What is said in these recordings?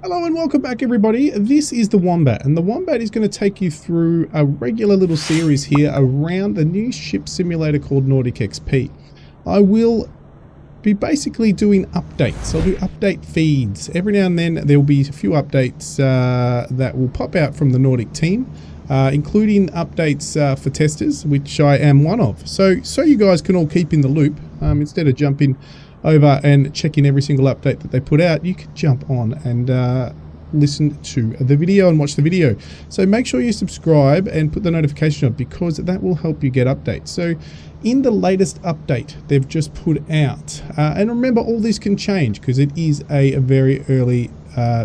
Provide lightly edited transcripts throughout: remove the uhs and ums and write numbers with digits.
Hello and welcome back everybody. This is the Wombat, and the Wombat is going to take you through a regular little series here around the new ship simulator called Nordic XP. I will be basically doing updates. I'll do update feeds. Every now and then there will be a few updates that will pop out from the Nordic team, including updates for testers, which I am one of. So you guys can all keep in the loop, instead of jumping over and checking every single update that they put out, you can jump on and listen to the video and watch the video. So make sure you subscribe and put the notification on, because that will help you get updates. So in the latest update they've just put out, and remember, all this can change because it is a very early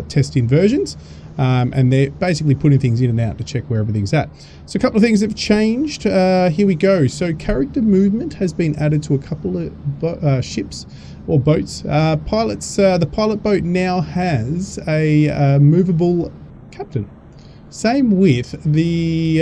testing versions, and they're basically putting things in and out to check where everything's at. So a couple of things have changed. Here we go. So character movement has been added to a couple of ships or boats. Pilots, the pilot boat now has a movable captain. Same with the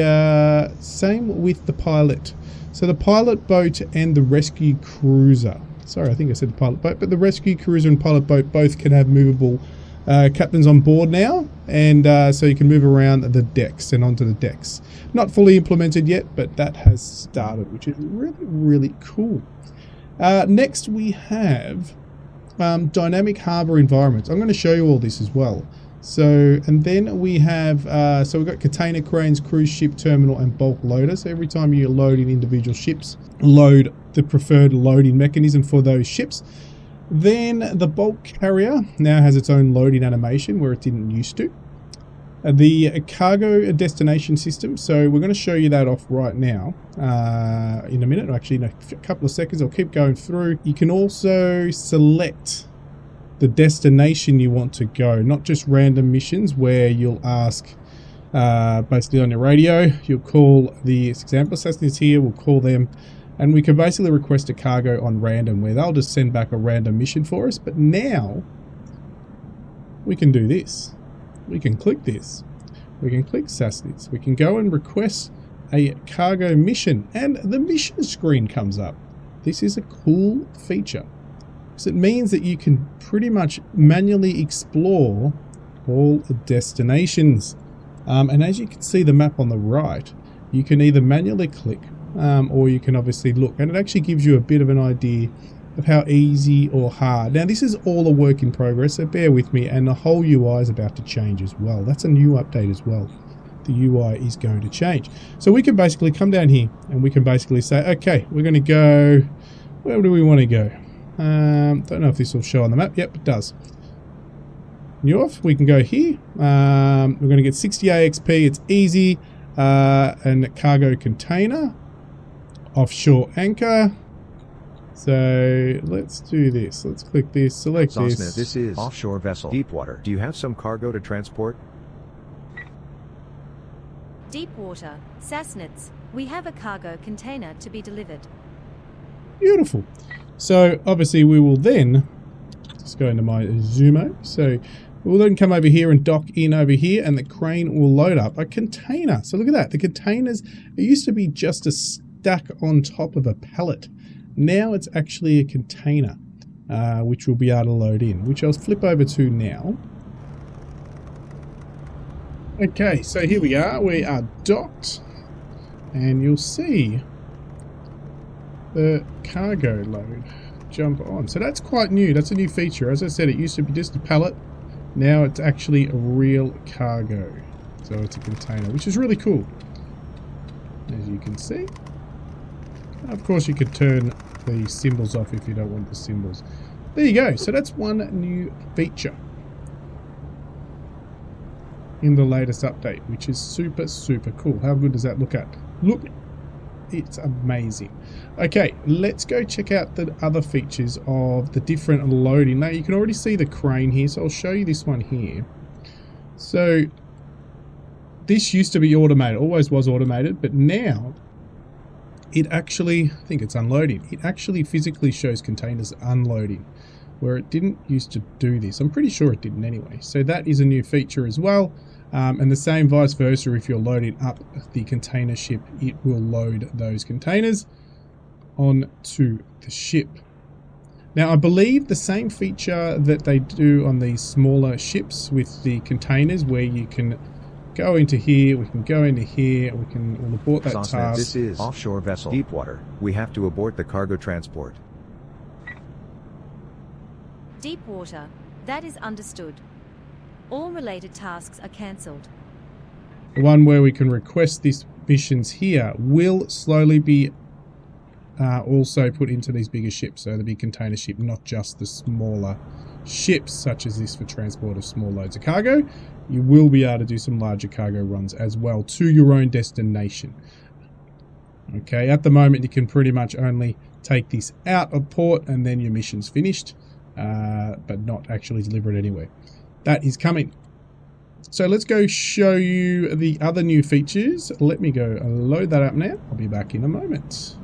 pilot. So the pilot boat and the rescue cruiser. Sorry, I think I said the pilot boat, but the rescue cruiser and pilot boat both can have movable captains on board now, and so you can move around the decks and onto the decks. Not fully implemented yet, but that has started, which is really cool. Next we have dynamic harbour environments. I'm going to show you all this as well. So, and then we have, so we've got container cranes, cruise ship terminal and bulk loader. So every time you load in individual ships, load the preferred loading mechanism for those ships. Then the bulk carrier now has its own loading animation where it didn't used to. The cargo destination system, so we're going to show you that off right now in a minute, or actually in a couple of seconds. I'll keep going through. You can also select the destination you want to go, not just random missions where you'll ask basically on your radio, you'll call the example assassins here, we'll call them, and we can basically request a cargo on random where they'll just send back a random mission for us. But now we can do this. We can click this. We can click Sassnids. We can go and request a cargo mission, and the mission screen comes up. This is a cool feature, because it means that you can pretty much manually explore all the destinations. And as you can see the map on the right, you can either manually click or you can obviously look, and it actually gives you a bit of an idea of how easy or hard. Now this is all a work in progress, so bear with me, and the whole UI is about to change as well. That's a new update as well. The UI is going to change. So we can basically come down here and we can basically say, okay, we're going to go, where do we want to go? Don't know if this will show on the map. Yep, it does. New off, we can go here. We're going to get 60 XP, it's easy, and cargo container, offshore anchor. So let's do this. Let's click this, select this. This is offshore vessel, deep water. Do you have some cargo to transport? Deep water, Sassnids. We have a cargo container to be delivered. Beautiful. So obviously we will then, let's go into my Zumo. So we'll then come over here and dock in over here, and the crane will load up a container. So look at that. The containers, it used to be just a stack on top of a pallet. Now it's actually a container, which we'll be able to load in, which I'll flip over to now. Okay, so here we are docked, and you'll see the cargo load jump on. So that's quite new, that's a new feature. As I said, it used to be just a pallet, now it's actually a real cargo. So it's a container, which is really cool, as you can see. Of course you could turn the symbols off if you don't want the symbols. There you go. So that's one new feature in the latest update, which is super cool. How good does that look at? Look, it's amazing. Okay, let's go check out the other features of the different loading. Now you can already see the crane here, so I'll show you this one here. So this used to be automated, always was automated, but now it actually, I think it's unloading. It actually physically shows containers unloading, where it didn't used to do this. I'm pretty sure it didn't anyway. So that is a new feature as well. And the same vice versa, if you're loading up the container ship, it will load those containers onto the ship. Now I believe the same feature that they do on these smaller ships with the containers, where you can go into here, we can go into here, we'll abort that task. This is offshore vessel Deepwater. We have to abort the cargo transport. Deepwater. That is understood. All related tasks are cancelled. The one where we can request these missions here will slowly be also put into these bigger ships, so the big container ship, not just the smaller ships such as this for transport of small loads of cargo. You will be able to do some larger cargo runs as well to your own destination. Okay, at the moment you can pretty much only take this out of port and then your mission's finished, but not actually deliver it anywhere. That is coming. So let's go show you the other new features. Let me go load that up now. I'll be back in a moment.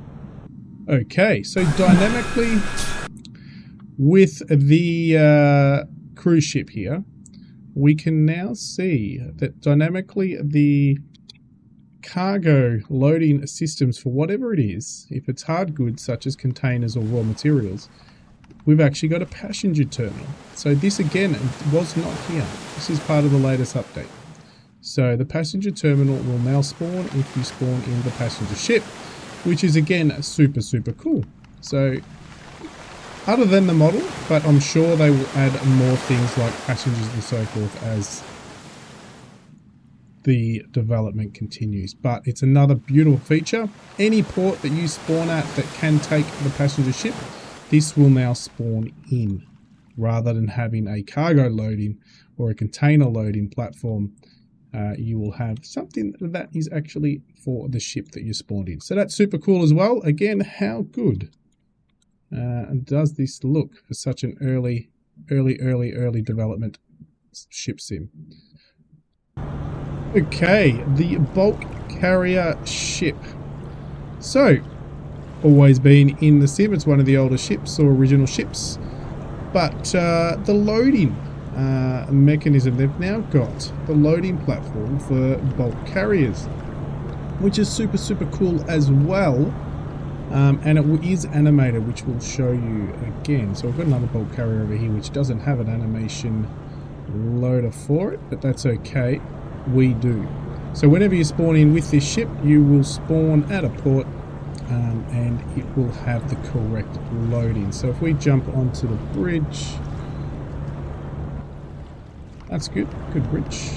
Okay, so dynamically with the cruise ship here, we can now see that dynamically the cargo loading systems for whatever it is, if it's hard goods such as containers or raw materials, we've actually got a passenger terminal. So this again was not here. This is part of the latest update. So the passenger terminal will now spawn if you spawn in the passenger ship, which is again super, super cool. So other than the model, but I'm sure they will add more things like passengers and so forth as the development continues. But it's another beautiful feature. Any port that you spawn at that can take the passenger ship, this will now spawn in, rather than having a cargo loading or a container loading platform. You will have something that is actually for the ship that you spawned in. So that's super cool as well. Again, how good does this look for such an early development ship sim? Okay, the bulk carrier ship. So, always been in the sim. It's one of the older ships or original ships. But the loading mechanism, they've now got the loading platform for bulk carriers, which is super, super cool as well. And it is animated, which we'll show you again. So we've got another bulk carrier over here, which doesn't have an animation loader for it, but that's okay. We do. So whenever you spawn in with this ship, you will spawn at a port, and it will have the correct loading. So if we jump onto the bridge, that's good, good bridge.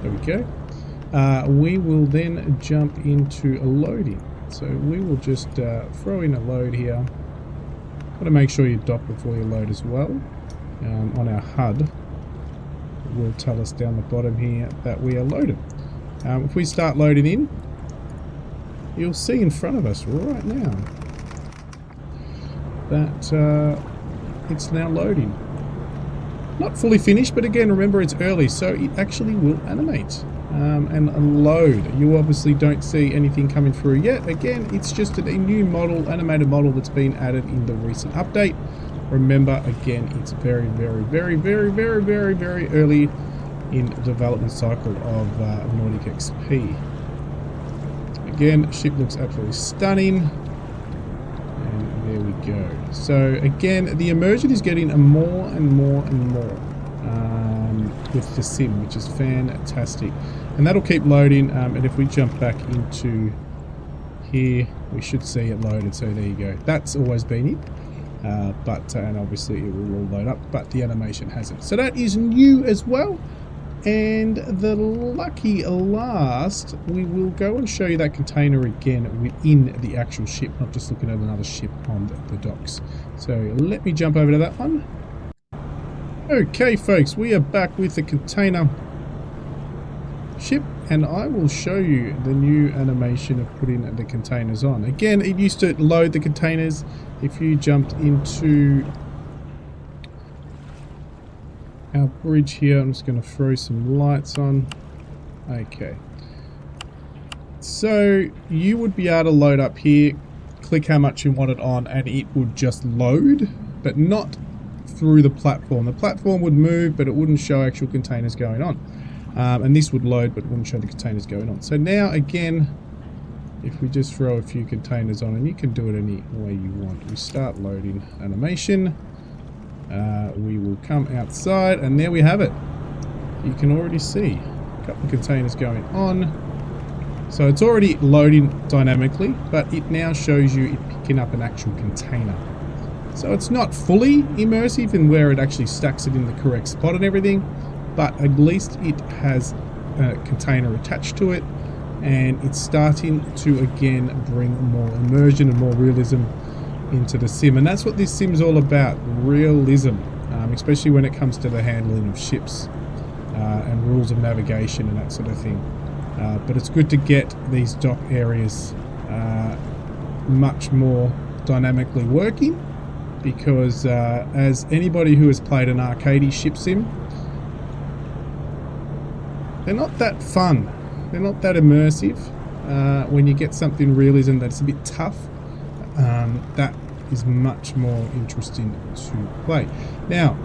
There we go. We will then jump into a loading. So we will just throw in a load here. Got to make sure you dock before you load as well. On our HUD, it will tell us down the bottom here that we are loaded. If we start loading in, you'll see in front of us right now that it's now loading. Not fully finished, but again, remember it's early, so it actually will animate and load. You obviously don't see anything coming through yet. Again, it's just a new model, animated model that's been added in the recent update. Remember, again, it's very, very, very, very, very, very, very early in the development cycle of Nordic XP. Again, ship looks absolutely stunning. And there we go. So again, the immersion is getting more and more and more with the sim, which is fantastic. And that'll keep loading. And if we jump back into here, we should see it loaded. So there you go. That's always been it. And obviously it will all load up, but the animation hasn't. So that is new as well. And the lucky last, we will go and show you that container again within the actual ship, not just looking at another ship on the docks. So let me jump over to that one. Okay folks, we are back with the container ship, and I will show you the new animation of putting the containers on. Again, it used to load the containers. If you jumped into our bridge here, I'm just going to throw some lights on. Okay, so you would be able to load up here, click how much you want it on, and it would just load, but not through the platform. The platform would move, but it wouldn't show actual containers going on. And this would load, but it wouldn't show the containers going on. So now again, if we just throw a few containers on, and you can do it any way you want. We start loading animation. We will come outside, and there we have it. You can already see a couple of containers going on. So it's already loading dynamically, but it now shows you it picking up an actual container. So it's not fully immersive in where it actually stacks it in the correct spot and everything, but at least it has a container attached to it, and it's starting to again bring more immersion and more realism into the sim. And that's what this sim's all about, realism, especially when it comes to the handling of ships and rules of navigation and that sort of thing. But it's good to get these dock areas much more dynamically working, because as anybody who has played an arcade ship sim, they're not that fun. They're not that immersive. When you get something realism that's a bit tough, that is much more interesting to play. Now,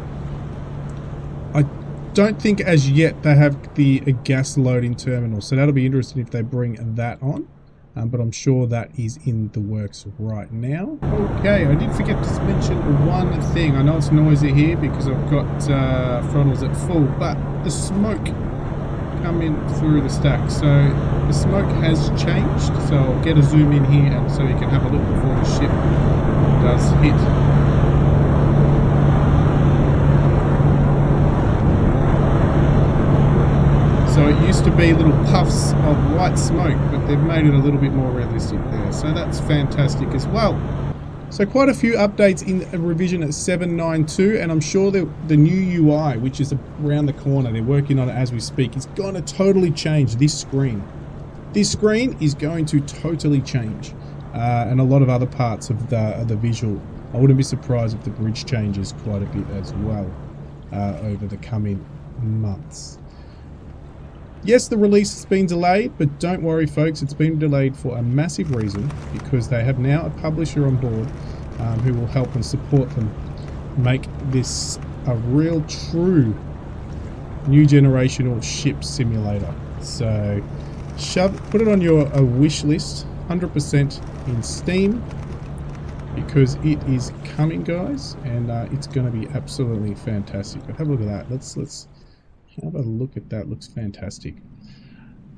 I don't think as yet they have the gas loading terminal, so that'll be interesting if they bring that on. But I'm sure that is in the works right now. Okay, I did forget to mention one thing. I know it's noisy here because I've got throttles at full, but the smoke coming through the stack. So the smoke has changed. So I'll get a zoom in here, and so you can have a look before the ship does hit. So it used to be little puffs of white smoke, but they've made it a little bit more realistic there. So that's fantastic as well. So quite a few updates in revision at 7.9.2, and I'm sure the new UI, which is around the corner, they're working on it as we speak, is going to totally change this screen. This screen is going to totally change, and a lot of other parts of the visual. I wouldn't be surprised if the bridge changes quite a bit as well over the coming months. Yes, the release has been delayed, but don't worry folks, it's been delayed for a massive reason, because they have now a publisher on board who will help and support them make this a real true new generational ship simulator. So put it on your wish list, 100% in Steam, because it is coming, guys, and it's going to be absolutely fantastic. But have a look at that. Let's have a look at that. Looks fantastic.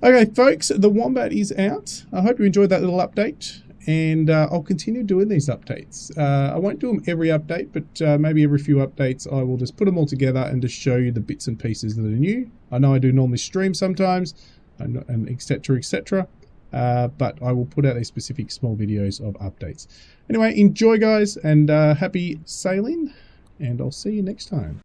Okay, folks, the Wombat is out. I hope you enjoyed that little update, and I'll continue doing these updates. I won't do them every update, but maybe every few updates I will just put them all together and just show you the bits and pieces that are new. I know I do normally stream sometimes, and etc, etc, but I will put out these specific small videos of updates. Anyway, enjoy, guys, and happy sailing, and I'll see you next time.